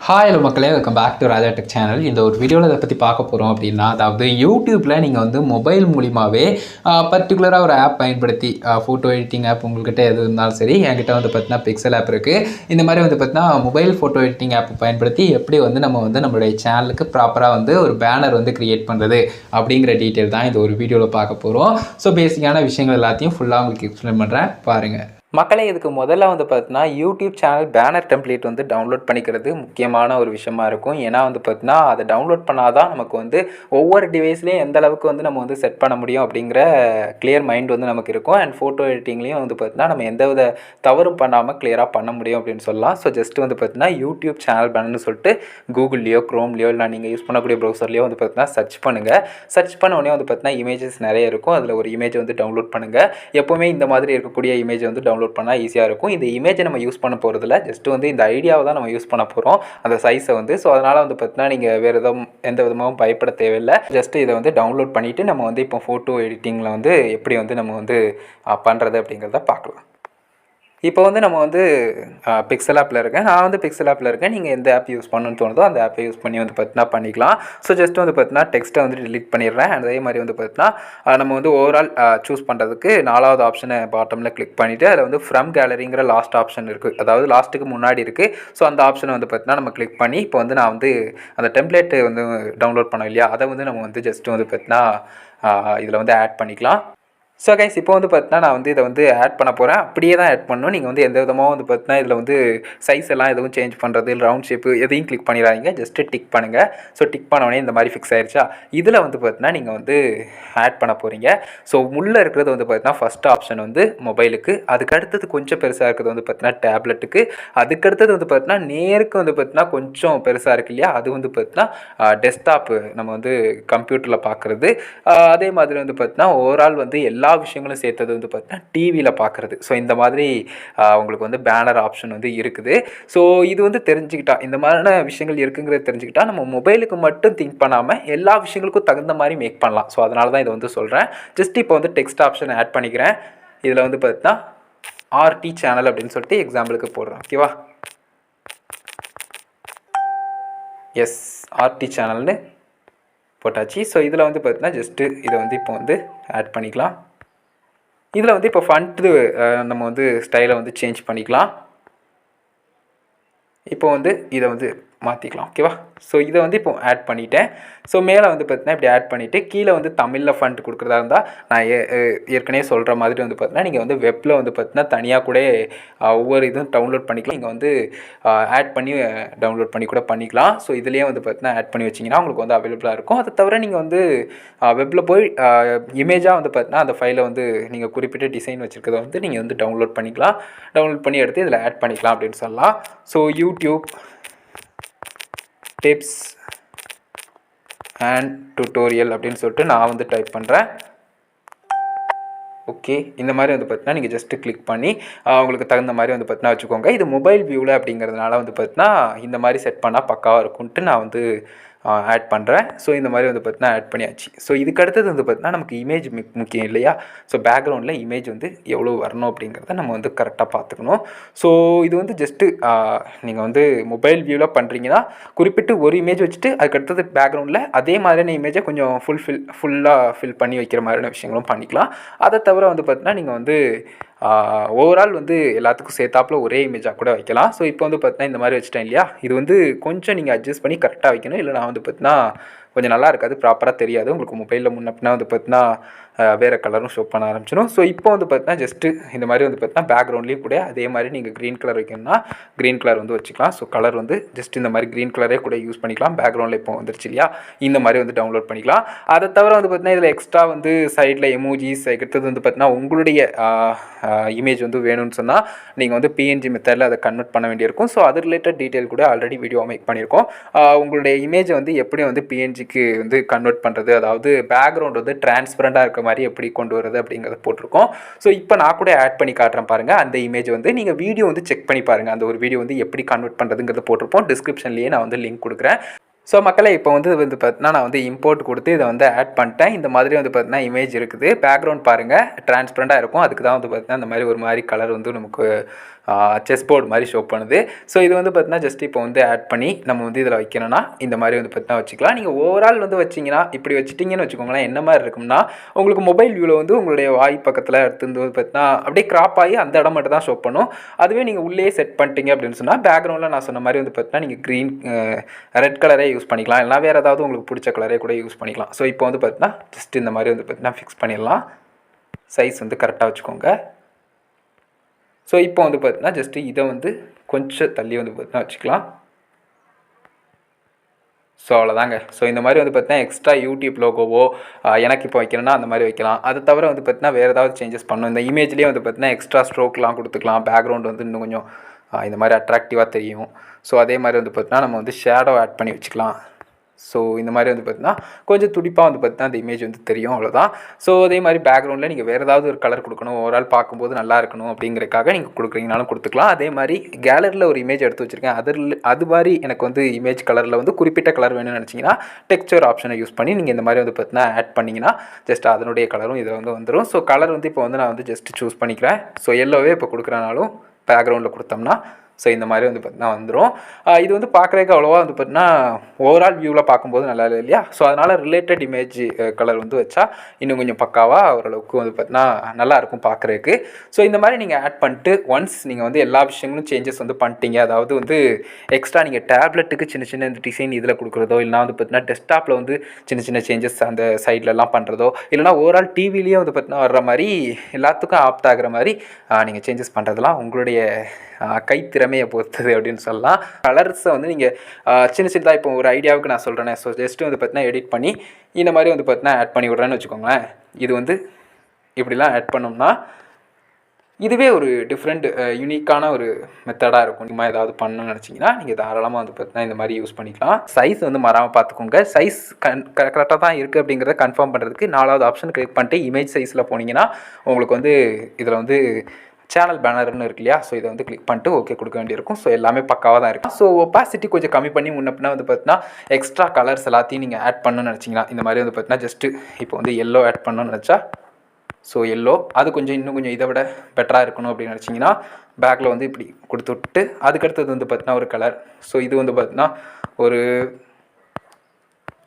Hello மக்களே, welcome back to Raja tech channel. இந்த ஒரு வீடியோவில் இதை பற்றி பார்க்க போகிறோம் அப்படின்னா, அதாவது யூடியூப்பில் நீங்கள் வந்து மொபைல் மூலிமாவே பர்டிகுலராக ஒரு ஆப் பயன்படுத்தி ஃபோட்டோ எடிட்டிங் ஆப் உங்கள்கிட்ட எது இருந்தாலும் சரி, என்கிட்ட வந்து பார்த்தீங்கன்னா பிக்சல் ஆப் இருக்குது. இந்த மாதிரி வந்து பார்த்தீங்கன்னா மொபைல் ஃபோட்டோ எடிட்டிங் ஆப் பயன்படுத்தி எப்படி வந்து நம்ம வந்து நம்மளுடைய சேனலுக்கு ப்ராப்பராக வந்து ஒரு பேனர் வந்து க்ரியேட் பண்ணுறது அப்படிங்கிற டீட்டெயில் தான் இந்த ஒரு வீடியோவில் பார்க்க போகிறோம். ஸோ பேசிக்கான விஷயங்கள் எல்லாத்தையும் ஃபுல்லாக உங்களுக்கு எக்ஸ்பிளைன் பண்ணுறேன், பாருங்கள் மக்களே. இதுக்கு முதல்ல வந்து பார்த்தீங்கன்னா யூடியூப் சேனல் பேனர் டெம்ப்ளேட் வந்து டவுன்லோட் பண்ணிக்கிறது முக்கியமான ஒரு விஷயமா இருக்கும். ஏன்னா வந்து பார்த்தீங்கன்னா அதை டவுன்லோட் பண்ணால் தான் நமக்கு வந்து ஒவ்வொரு டிவைஸ்லேயும் எந்த அளவுக்கு வந்து நம்ம வந்து செட் பண்ண முடியும் அப்படிங்கிற கிளியர் மைண்ட் வந்து நமக்கு இருக்கும். அண்ட் ஃபோட்டோ எடிட்டிங்லேயும் வந்து பார்த்தீங்கன்னா நம்ம எந்தவித தவறும் பண்ணாமல் கிளியராக பண்ண முடியும் அப்படின்னு சொல்லலாம். ஸோ ஜஸ்ட் வந்து பார்த்தீங்கன்னா யூடியூப் சேனல் பேனர்னு சொல்லிட்டு கூகுள்லேயோ க்ரோம்லேயோ இல்லை நீங்கள் யூஸ் பண்ணக்கூடிய ப்ரௌசர்லேயோ வந்து பார்த்தீங்கன்னா சர்ச் பண்ணுங்கள். சர்ச் பண்ண உடனே வந்து பார்த்தீங்கன்னா இமேஜஸ் நிறைய இருக்கும். அதில் ஒரு இமேஜ் வந்து டவுன்லோட் பண்ணுங்கள். எப்போவுமே இந்த மாதிரி இருக்கக்கூடிய இமேஜ் வந்து டவுன்லோட் பண்ணால் ஈஸியாக இருக்கும். இந்த இமேஜை நம்ம யூஸ் பண்ண போகிறதில்ல, ஜஸ்ட் வந்து இந்த ஐடியாவை தான் நம்ம யூஸ் பண்ண போகிறோம், அந்த சைஸை வந்து. ஸோ அதனால் வந்து பார்த்தீங்கன்னா நீங்கள் வேறு எந்த விதமாகவும் பயப்பட தேவையில்லை. ஜஸ்ட் இதை வந்து டவுன்லோட் பண்ணிவிட்டு நம்ம வந்து இப்போ ஃபோட்டோ எடிட்டிங்கில் வந்து எப்படி வந்து நம்ம வந்து பண்ணுறது அப்படிங்கிறத பார்க்கலாம். இப்போ வந்து நம்ம வந்து பிக்சல் ஆப்பில் இருக்கேன். நான் வந்து பிக்சல் ஆப்பில் இருக்கேன். நீங்கள் எந்த ஆப் யூஸ் பண்ணணும்னு தோணுதோ அந்த ஆப்பை யூஸ் பண்ணி வந்து பார்த்தீங்கன்னா பண்ணிக்கலாம். ஸோ ஜஸ்ட் வந்து பார்த்தீங்கன்னா டெக்ஸ்ட்டை வந்து டிலீட் பண்ணிடுறேன். அதே மாதிரி வந்து பார்த்தீங்கன்னா நம்ம வந்து ஓவரால் சூஸ் பண்ணுறதுக்கு 4வது ஆப்ஷனை பாட்டமில் கிளிக் பண்ணிவிட்டு அதில் வந்து ஃப்ரம் கேலரிங்கிற லாஸ்ட் ஆப்ஷன் இருக்குது, அதாவது லாஸ்ட்டுக்கு முன்னாடி இருக்குது. ஸோ அந்த ஆப்ஷனை வந்து பார்த்தீங்கன்னா நம்ம கிளிக் பண்ணி இப்போ வந்து நான் வந்து அந்த டெம்ப்ளேட்டு வந்து டவுன்லோட் பண்ணோம் இல்லையா, அதை வந்து நம்ம வந்து ஜஸ்ட்டு வந்து பார்த்தீங்கன்னா இதில் வந்து ஆட் பண்ணிக்கலாம். ஸோ கைஸ், இப்போ வந்து பார்த்தீங்கன்னா நான் வந்து இதை வந்து ஆட் பண்ண போகிறேன். அப்படியே தான் ஆட் பண்ணணும். நீங்கள் வந்து எந்த விதமாக வந்து பார்த்தீங்கன்னா இதில் வந்து சைஸ் எல்லாம் எதுவும் சேஞ்ச் பண்ணுறது இல்லை ரவுண்ட் ஷேப்பு எதையும் கிளிக் பண்ணிடாதீங்க. ஜஸ்ட்டு டிக் பண்ணுங்கள். ஸோ டிக் பண்ணோடனே இந்த மாதிரி ஃபிக்ஸ் ஆயிடுச்சா. இதில் வந்து பார்த்தீங்கன்னா நீங்கள் வந்து ஆட் பண்ண போகிறீங்க. ஸோ உள்ளே இருக்கிறது வந்து பார்த்தீங்கன்னா ஃபஸ்ட் ஆப்ஷன் வந்து மொபைலுக்கு, அதுக்கு அடுத்தது கொஞ்சம் பெருசாக இருக்கிறது வந்து பார்த்தீங்கன்னா டேப்லெட்டுக்கு, அதுக்கடுத்தது வந்து பார்த்தீங்கன்னா நேருக்கு வந்து பார்த்தீங்கன்னா கொஞ்சம் பெருசாக இருக்கு இல்லையா, அது வந்து பார்த்தீங்கன்னா டெஸ்க்டாப்பு நம்ம வந்து கம்ப்யூட்டரில் பார்க்குறது. அதே மாதிரி வந்து பார்த்தீங்கன்னா ஓவரால் வந்து எல்லா விஷயங்களும் சேர்த்தது வந்து பார்த்தீங்கன்னா டிவியில் பார்க்குறது. ஸோ இந்த மாதிரி உங்களுக்கு வந்து பேனர் ஆப்ஷன் வந்து இருக்குது. ஸோ இது வந்து தெரிஞ்சுக்கிட்டா, இந்த மாதிரியான விஷயங்கள் இருக்குங்கிறத தெரிஞ்சுக்கிட்டா நம்ம மொபைலுக்கு மட்டும் திங்க் பண்ணாமல் எல்லா விஷயங்களுக்கும் தகுந்த மாதிரி மேக் பண்ணலாம். ஸோ அதனால தான் இதை வந்து சொல்கிறேன். ஜஸ்ட் இப்போ வந்து டெக்ஸ்ட் ஆப்ஷன் ஆட் பண்ணிக்கிறேன். இதில் வந்து பார்த்தீங்கன்னா ஆர்டி சேனல் அப்படின்னு சொல்லிட்டு எக்ஸாம்பிளுக்கு போடுறேன். ஓகேவா, எஸ் ஆர்டி சேனல்னு போட்டாச்சு. ஸோ இதில் வந்து பார்த்தீங்கன்னா ஜஸ்ட்டு இதை வந்து இப்போ வந்து ஆட் பண்ணிக்கலாம். இதில் வந்து இப்போ ஃபண்ட்டு நம்ம வந்து ஸ்டைலை வந்து சேஞ்ச் பண்ணிக்கலாம். இப்போ வந்து இதை வந்து மாற்றிக்கலாம். ஓகேவா, ஸோ இதை வந்து இப்போ ஆட் பண்ணிவிட்டேன். ஸோ மேலே வந்து பார்த்தீங்கன்னா இப்படி ஆட் பண்ணிவிட்டு கீழே வந்து தமிழில் ஃபண்ட் கொடுக்குறதா இருந்தால் நான் ஏற்கனவே சொல்கிற மாதிரி வந்து பார்த்தீங்கன்னா நீங்கள் வந்து வெப்பில் வந்து பார்த்தீங்கன்னா தனியாக கூட ஒவ்வொரு இதுவும் டவுன்லோட் பண்ணிக்கலாம். நீங்கள் வந்து ஆட் பண்ணி டவுன்லோட் பண்ணி கூட பண்ணிக்கலாம். ஸோ இதுலேயே வந்து பார்த்தீங்கன்னா ஆட் பண்ணி வச்சிங்கன்னா உங்களுக்கு வந்து அவைலபிளாக இருக்கும். அதை தவிர நீங்கள் வந்து வெப்பில் போய் இமேஜாக வந்து பார்த்தீங்கன்னா அந்த ஃபைலை வந்து நீங்கள் குறிப்பிட்ட டிசைன் வச்சுருக்கிறத வந்து நீங்கள் வந்து டவுன்லோட் பண்ணிக்கலாம். டவுன்லோட் பண்ணி எடுத்து இதில் ஆட் பண்ணிக்கலாம் அப்படின்னு சொல்லலாம். So YouTube tips and tutorial அப்படின்னு சொல்லிட்டு நான் வந்து டைப் பண்ணுறேன். ஓகே, இந்த மாதிரி வந்து பார்த்தீங்கன்னா நீங்கள் ஜஸ்ட்டு கிளிக் பண்ணி உங்களுக்கு தகுந்த மாதிரி வந்து பார்த்தீங்கன்னா வச்சுக்கோங்க. இது மொபைல் வியூவில் அப்படிங்கிறதுனால வந்து பார்த்தீங்கன்னா இந்த மாதிரி செட் பண்ணால் பக்காவாக இருக்கும்ன்ட்டு நான் வந்து ஆட் பண்ணுறேன். ஸோ இந்த மாதிரி வந்து பார்த்தீங்கன்னா ஆட் பண்ணியாச்சு. ஸோ இதுக்கு அடுத்தது வந்து பார்த்தீங்கன்னா நமக்கு இமேஜ் முக்கியம் இல்லையா. ஸோ பேக்ரவுண்டில் இமேஜ் வந்து எவ்வளோ வரணும் அப்படிங்கிறத நம்ம வந்து கரெக்டாக பார்த்துக்கணும். ஸோ இது வந்து ஜஸ்ட்டு நீங்கள் வந்து மொபைல் வியூவில் பண்ணுறீங்கன்னா குறிப்பிட்டு ஒரு இமேஜ் வச்சுட்டு அதுக்கடுத்தது பேக்ரவுண்டில் அதே மாதிரியான இமேஜை கொஞ்சம் ஃபுல்லாக ஃபில் பண்ணி வைக்கிற மாதிரியான விஷயங்களும் பண்ணிக்கலாம். அதை தவிர வந்து பார்த்தீங்கன்னா நீங்கள் வந்து ஓவரால் வந்து எல்லாத்துக்கும் சேர்த்தாப்பில் ஒரே இமேஜாக கூட வைக்கலாம். ஸோ இப்போ வந்து பார்த்தீங்கன்னா இந்த மாதிரி வச்சுட்டேன் இல்லையா, இது வந்து கொஞ்சம் நீங்கள் அட்ஜஸ்ட் பண்ணி கரெக்டாக வைக்கணும். இல்லை நான் வந்து பார்த்தீங்கன்னா கொஞ்சம் நல்லா இருக்காது, ப்ராப்பராக தெரியாது உங்களுக்கு. மொபைலில் முன்னப்பினா வந்து பார்த்தீங்கன்னா வேறு கலரும் ஷோ பண்ண ஆரம்பிச்சிடும். ஸோ இப்போ வந்து பார்த்தீங்கன்னா ஜஸ்ட்டு இந்த மாதிரி வந்து பார்த்தீங்கன்னா பேக்ரவுண்ட்லேயும் கூட அதே மாதிரி நீங்கள் க்ரீன் கலர் வைக்கணும்னா க்ரீன் கலர் வந்து வச்சுக்கலாம். ஸோ கலர் வந்து ஜஸ்ட் இந்த மாதிரி க்ரீன் கலரே கூட யூஸ் பண்ணிக்கலாம். பேக்ரவுண்டில் இப்போ வந்துருச்சு இல்லையா, இந்த மாதிரி வந்து டவுன்லோட் பண்ணிக்கலாம். அதை தவிர வந்து பார்த்தீங்கன்னா இதில் எக்ஸ்ட்ரா வந்து சைடில் எமோஜிஸ் எடுத்தது வந்து பார்த்தீங்கன்னா உங்களுடைய இமேஜ் வந்து வேணும்னு சொன்னால் நீங்கள் வந்து பிஎன்ஜி மெத்தடில் அதை கன்வெர்ட் பண்ண வேண்டியிருக்கும். ஸோ அது ரிலேட்டட் டீட்டெயில் கூட ஆல்ரெடி வீடியோ மேக் பண்ணியிருக்கோம். உங்களுடைய இமேஜை வந்து எப்படி வந்து பிஎன்ஜிக்கு வந்து கன்வெர்ட் பண்ணுறது, அதாவது பேக்ரவுண்ட் வந்து டிரான்ஸ்பரண்டாக இருக்க மாதிரி எப்படி கொண்டு வரது அப்படிங்கிறத போட்டிருக்கோம். ஸோ இப்போ நான் கூட ஆட் பண்ணி காட்டுறேன் பாருங்கள். அந்த இமேஜ் வந்து நீங்கள் வீடியோ வந்து செக் பண்ணி பாருங்கள். அந்த ஒரு வீடியோ வந்து எப்படி கன்வெர்ட் பண்ணுறதுங்கிறத போட்டிருப்போம். டிஸ்கிரிப்ஷன்லேயே நான் வந்து லிங்க் கொடுக்குறேன். ஸோ மக்களே இப்போ வந்து பார்த்தீங்கன்னா நான் வந்து இம்போர்ட் கொடுத்து இதை வந்து ஆட் பண்ணிட்டேன். இந்த மாதிரி வந்து பார்த்தீங்கன்னா இமேஜ் இருக்குது. பேக்ரவுண்ட் பாருங்கள் ட்ரான்ஸ்பரண்ட்டாக இருக்கும். அதுக்கு தான் வந்து பார்த்தீங்கன்னா இந்த மாதிரி ஒரு மாதிரி கலர் வந்து நமக்கு செஸ் போர்டு மாதிரி ஷோ பண்ணுது. ஸோ இது வந்து பார்த்தீங்கன்னா ஜஸ்ட் இப்போ வந்து ஆட் பண்ணி நம்ம வந்து இதில் வைக்கணும்னா இந்த மாதிரி வந்து பார்த்தீங்கன்னா வச்சுக்கலாம். நீங்கள் ஓவரால் வந்து வச்சிங்கன்னா இப்படி வச்சுட்டிங்கன்னு வச்சுக்கோங்களேன், என்ன மாதிரி இருக்கும்னா உங்களுக்கு மொபைல் வியூவில் வந்து உங்களுடைய வாய் பக்கத்தில் எடுத்து வந்து பார்த்தீங்கன்னா அப்படியே கிராப் ஆகி அந்த இடம் மட்டும் தான் ஷோ பண்ணும். அதுவே நீங்கள் உள்ளே செட் பண்ணிட்டீங்க அப்படின்னு சொன்னால் பேக்ரவுண்டில் நான் சொன்ன மாதிரி வந்து பார்த்தீங்கன்னா நீங்கள் க்ரீன் ரெட் கலரே யூஸ் பண்ணிக்கலாம். இல்லை வேறு ஏதாவது உங்களுக்கு பிடிச்ச கலரே கூட யூஸ் பண்ணிக்கலாம். ஸோ இப்போ வந்து பார்த்தீங்கன்னா ஜஸ்ட் இந்த மாதிரி வந்து பார்த்தீங்கன்னா ஃபிக்ஸ் பண்ணிடலாம். சைஸ் வந்து கரெக்டாக வச்சுக்கோங்க. ஸோ இப்போ வந்து பார்த்தீங்கன்னா ஜஸ்ட்டு இதை வந்து கொஞ்சம் தள்ளி வந்து பார்த்தீங்கன்னா வச்சுக்கலாம். ஸோ அவ்வளோதாங்க. ஸோ இந்த மாதிரி வந்து பார்த்தீங்கன்னா எக்ஸ்ட்ரா யூடியூப் லோகோவோ எனக்கு இப்போ வைக்கணும்னா அந்த மாதிரி வைக்கலாம். அது தவிர வந்து பார்த்தீங்கன்னா வேறு ஏதாவது சேஞ்சஸ் பண்ணணும். இந்த இமேஜ்லேயே வந்து பார்த்தீங்கன்னா எக்ஸ்ட்ரா ஸ்ட்ரோக்லாம் கொடுத்துக்கலாம். பேக்ரவுண்ட் வந்து இன்னும் கொஞ்சம் இந்த மாதிரி அட்ராக்டிவாக தெரியும். ஸோ அதே மாதிரி வந்து பார்த்தீங்கன்னா நம்ம வந்து ஷேடோ ஆட் பண்ணி வச்சுக்கலாம். ஸோ இந்த மாதிரி வந்து பார்த்தீங்கன்னா கொஞ்சம் துடிப்பாக வந்து பார்த்தீங்கன்னா அந்த இமேஜ் வந்து தெரியும், அவ்வளோதான். ஸோ அதே மாதிரி பேக்ரவுண்டில் நீங்கள் வேறு ஏதாவது ஒரு கலர் கொடுக்கணும், ஓவரால் பார்க்கும்போது நல்லா இருக்கணும் அப்படிங்கிறக்காக நீங்கள் கொடுக்குறீங்கனாலும் கொடுத்துக்கலாம். அதே மாதிரி கேலரியில் ஒரு இமேஜ் எடுத்து வச்சுருக்கேன். அது மாதிரி எனக்கு வந்து இமேஜ் கலரில் வந்து குறிப்பிட்ட கலர் வேணும்னு நினச்சிங்கன்னா டெக்ஸ்சர் ஆப்ஷனை யூஸ் பண்ணி நீங்கள் இந்த மாதிரி வந்து பார்த்தீங்கன்னா ஆட் பண்ணிங்கன்னா ஜஸ்ட் அதனுடைய கலரும் இதில் வந்து வந்துடும். ஸோ கலர் வந்து இப்போ வந்து நான் வந்து ஜஸ்ட் சூஸ் பண்ணிக்கிறேன். ஸோ எல்லோவே இப்போ கொடுக்குறனாலும் பேக்ரவுண்டில் கொடுத்தோம்னா ஸோ இந்த மாதிரி வந்து பார்த்தீங்கன்னா வந்துடும். இது வந்து பார்க்குறதுக்கு அவ்வளோவா வந்து பார்த்தீங்கன்னா ஓவரால் வியூவில் பார்க்கும்போது நல்லா இல்லை இல்லையா? ஸோ அதனால் ரிலேட்டட் இமேஜ் கலர் வந்து வச்சா இன்னும் கொஞ்சம் பக்காவாக ஓரளவுக்கு வந்து பார்த்தீங்கன்னா நல்லாயிருக்கும் பார்க்குறதுக்கு. ஸோ இந்த மாதிரி நீங்கள் ஆட் பண்ணிட்டு ஒன்ஸ் நீங்கள் வந்து எல்லா விஷயங்களும் சேஞ்சஸ் வந்து பண்ணிட்டீங்க, அதாவது வந்து எக்ஸ்ட்ரா நீங்கள் டேப்லெட்டுக்கு சின்ன சின்ன இந்த டிசைன் இதில் கொடுக்குறதோ, இல்லைனா வந்து பார்த்தீங்கன்னா டெஸ்க்டாப்பில் வந்து சின்ன சின்ன சேஞ்சஸ் அந்த சைட்லலாம் பண்ணுறதோ, இல்லைனா ஓவரால் டிவிலேயே வந்து பார்த்தீங்கன்னா வர்ற மாதிரி எல்லாத்துக்கும் ஆப்ட் ஆகிற மாதிரி நீங்கள் சேஞ்சஸ் பண்ணுறதுலாம் உங்களுடைய கைத்திறமையை பொறுத்தது அப்படின்னு சொல்லலாம். கலர்ஸை வந்து நீங்கள் சின்ன சின்னதாக இப்போ ஒரு ஐடியாவுக்கு நான் சொல்கிறேனே, ஸோ ஜஸ்ட்டு வந்து பார்த்தீங்கன்னா எடிட் பண்ணி இந்த மாதிரி வந்து பார்த்தீங்கன்னா ஆட் பண்ணி விட்றேன்னு வச்சுக்கோங்களேன். இது வந்து இப்படிலாம் ஆட் பண்ணோம்னா இதுவே ஒரு டிஃப்ரெண்ட் யூனிக்கான ஒரு மெத்தடாக இருக்கும். நீங்கள் ஏதாவது பண்ணணும்னு நினச்சிங்கன்னா நீங்கள் தாராளமாக வந்து பார்த்தீங்கன்னா இந்த மாதிரி யூஸ் பண்ணிக்கலாம். சைஸ் வந்து மறாமல் பார்த்துக்கோங்க. சைஸ் கரெக்டாக தான் இருக்குது அப்படிங்கிறத கன்ஃபார்ம் பண்ணுறதுக்கு 4வது ஆப்ஷன் கிளிக் பண்ணிட்டு இமேஜ் சைஸில் போனீங்கன்னா உங்களுக்கு வந்து இதில் வந்து சேனல் பேனர்னு இருக்கு இல்லையா? ஸோ இதை வந்து கிளிக் பண்ணிட்டு ஓகே கொடுக்க வேண்டியிருக்கும். ஸோ எல்லாமே பக்காவாக தான் இருக்கும். ஸோ ஒப்பாசிட்டி கொஞ்சம் கம்மி பண்ணி முன்னப்பினா வந்து பார்த்தீங்கன்னா எக்ஸ்ட்ரா கலர்ஸ் எல்லாத்தையும் நீங்கள் ஆட் பண்ணணும்னு நினச்சிங்கன்னா இந்த மாதிரி வந்து பார்த்தீங்கன்னா ஜஸ்ட்டு இப்போ வந்து எல்லோ ஆட் பண்ணணும்னு நினச்சா ஸோ எல்லோ அது கொஞ்சம் இன்னும் கொஞ்சம் இதை விட பெட்டராக இருக்கணும் அப்படின்னு நினச்சிங்கன்னா பேக்கில் வந்து இப்படி கொடுத்து விட்டு அதுக்கடுத்தது வந்து பார்த்தீங்கன்னா ஒரு கலர். ஸோ இது வந்து பார்த்தீங்கன்னா ஒரு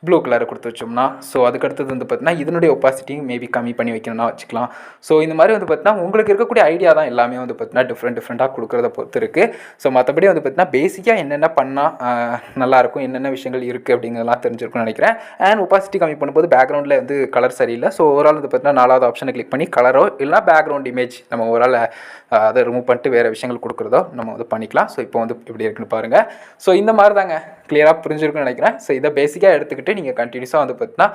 ப்ளூ கலரை கொடுத்து வச்சோம்னா ஸோ அதுக்கடுத்தது வந்து பார்த்தீங்கன்னா இதனுடைய ஒப்பாசிட்டியும் மேபி கம்மி பண்ணி வைக்கணும்னா வச்சுக்கலாம். ஸோ இந்த மாதிரி வந்து பார்த்தீங்கன்னா உங்களுக்கு இருக்கக்கூடிய ஐடியா தான் எல்லாமே வந்து பார்த்தீங்கன்னா டிஃப்ரெண்ட்டாக கொடுக்குறத பொறுத்து இருக்குது. ஸோ மற்றபடி வந்து பார்த்தீங்கன்னா பேசிக்காக என்னென்ன பண்ணால் நல்லாயிருக்கும், என்னென்ன விஷயங்கள் இருக்குது அப்படிங்கிறதெல்லாம் தெரிஞ்சிருக்கும்னு நினைக்கிறேன். அண்ட் ஒப்பாசிட்டி கம்மி பண்ணும்போது பேக்ரவுண்டில் வந்து கலர் சரியில்லை. ஸோ ஓவரால் வந்து பார்த்தீங்கன்னா 4வது ஆப்ஷனை கிளிக் பண்ணி கலரோ இல்லைனா பேக்ரவுண்ட் இமேஜ் நம்ம ஓவரால் அதை ரிமூவ் பண்ணிட்டு வேறு விஷயங்கள் கொடுக்குறதோ நம்ம வந்து பண்ணிக்கலாம். ஸோ இப்போ வந்து இப்படி இருக்குன்னு பாருங்கள். ஸோ இந்த மாதிரி தாங்க கிளியராக புரிஞ்சிருக்குன்னு நினைக்கிறேன். ஸோ இதை பேசிக்காக எடுத்துக்கிட்டு நீங்கள் கண்டினியூஸாக வந்து பார்த்தீங்கன்னா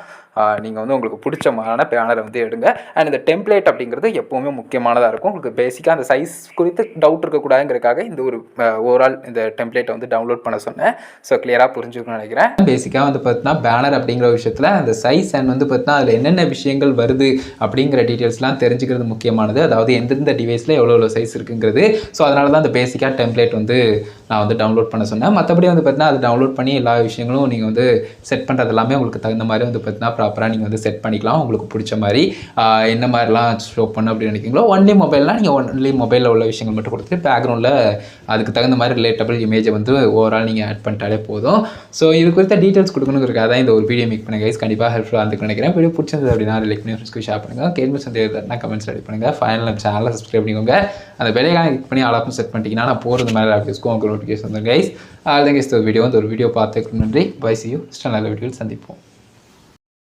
நீங்கள் வந்து உங்களுக்கு பிடிச்சமான பேனரை வந்து எடுங்க. அண்ட் இந்த டெம்ப்ளேட் அப்படிங்கிறது எப்போவுமே முக்கியமானதாக இருக்கும். உங்களுக்கு பேசிக்காக அந்த சைஸ் குறித்து டவுட் இருக்கக்கூடாதுங்கிறதுக்காக இந்த ஒரு ஓவரால் இந்த டெம்ப்ளேட்டை வந்து டவுன்லோட் பண்ண சொன்னேன். ஸோ கிளியராக புரிஞ்சுக்கணும்னு நினைக்கிறேன். பேசிக்காக வந்து பார்த்தீங்கன்னா பேனர் அப்படிங்கிற விஷயத்தில் அந்த சைஸ் அண்ட் வந்து பார்த்தீங்கன்னா அதில் என்னென்ன விஷயங்கள் வருது அப்படிங்கிற டீட்டெயில்ஸ்லாம் தெரிஞ்சுக்கிறது முக்கியமானது. அதாவது எந்தெந்த டிவைஸில் எவ்வளோ சைஸ் இருக்குங்கிறது. ஸோ அதனால தான் அந்த பேசிக்காக டெம்ப்ளேட் வந்து நான் வந்து டவுன்லோட் பண்ண சொன்னேன். மற்றபடி வந்து பார்த்தீங்கன்னா அது டவுன்லோட் பண்ணி எல்லா விஷயங்களும் நீங்கள் வந்து செட் பண்ணுறது எல்லாமே உங்களுக்கு தகுந்த மாதிரி வந்து பார்த்தீங்கன்னா ப்ராப்பராக நீங்கள் வந்து செட் பண்ணிக்கலாம். உங்களுக்கு பிடிச்ச மாதிரி என்ன மாதிரிலாம் ஷோ பண்ணணும் அப்படின்னு நினைக்கிறீங்களோ ஒன்லி மொபைல்னால் நீங்கள் ஒன்லி மொபைலில் உள்ள விஷயங்கள் மட்டும் கொடுத்துட்டு பேக்ரவுண்டில் அதுக்கு தகுந்த மாதிரி ரிலேட்டபிள் இமேஜை வந்து ஓவரால் நீங்கள் ஆட் பண்ணிட்டாலே போதும். ஸோ இது குறித்த டீட்டெயில்ஸ் கொடுக்கணுங்கிறதுக்காக தான் இந்த ஒரு வீடியோ மேக் பண்ணுங்க கைஸ். கண்டிப்பாக ஹெல்ப்ஃபுல்லாக இருந்துக்கு நினைக்கிறேன். வீடியோ பிடிச்சிருந்தது அப்படின்னா லைக் பண்ணி ஃப்ரெண்ட்ஸ்க்கு ஷேர் பண்ணுங்கள். கேள்வி சந்தேகம்னா கமெண்ட்ஸ் ரெடி பண்ணுங்கள். ஃபைனல் சேனலை சப்ஸ்கிரைப் பண்ணிக்கோங்க. அந்த பெல்லைக்கான கிளிக் பண்ணி ஆலாப்பும் செட் பண்ணிட்டீங்கன்னா நான் போகிறது மாதிரி ஆஃபீஸ்க்கும் உங்களுக்கு நோட்டிஃபிகேஷன் வந்துடும் கைஸ். அதுதான் கைஸ் ஒரு வீடியோ பார்த்துக்கு நன்றி. Bye see you. நல்ல வீடியோவில் சந்திப்போம்.